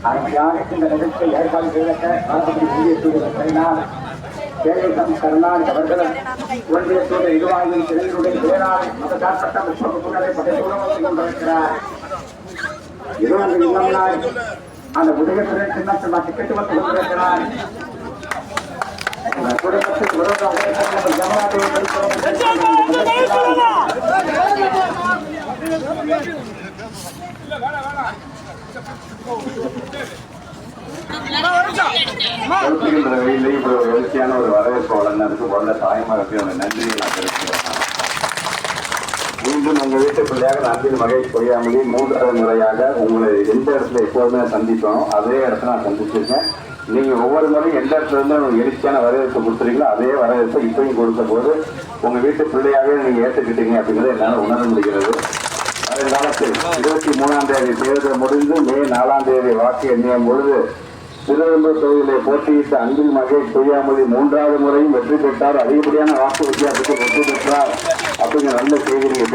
அருமையான இந்த நிகழ்ச்சியை ஏற்பாடு செய்த காலப்படி ஒன்றிய தூதர் கைனால் கேரளம் கருணாநிதி அவர்களும் ஒன்றிய தூதர் இருவாயி திரையுடைய பேரால் மதச்சார்பற்ற முன்னரை படைத்தூரம் கொண்டிருக்கிறார். 20 இல்லம்னாய் அந்த உதயத்துறை சின்னத்தை மாற்றி கேட்டு வந்து கொண்டிருக்கிறார். குடும்பத்துக்கு விரோதமாக எழுச்சியான ஒரு வரவேற்பு வழங்கினதுக்கு உள்ள தாய்மாருக்கு நன்றியை நான் தெரிவிக்கிறேன். மீண்டும் உங்க வீட்டு பிள்ளையாக அன்பில் மகேஷ் பொய்யாமொழி 3வது முறையாக உங்களை எந்த இடத்துல எப்போதுமே சந்திப்போம் அதே இடத்துல நான் சந்திச்சிருக்கேன். நீங்க ஒவ்வொரு முறையும் எந்த இடத்துல இருந்து எழுச்சியான வரவேற்பு கொடுத்துறீங்களோ அதே வரவேற்பை இப்பயும் கொடுத்த போது உங்க வீட்டு பிள்ளையாகவே நீங்க ஏற்றுக்கிட்டீங்க அப்படிங்கிறத என்னால் உணர முடிகிறது. வருங்காலத்தில் 23ஆம் தேதி தேர்தல் முடிந்து மே 4ஆம் தேதி வாக்கு எண்ணியும் பொழுது திருவள்ளூர் தொகுதியிலே போட்டியிட்ட அன்பில் மகேஷ் பொய்யாமொழி 3வது முறையும் வெற்றி பெற்றார். அதிகப்படியான வாக்கு வித்தியாசத்தை வெற்றி பெற்றார் அப்படிங்கிற நல்ல செய்தியை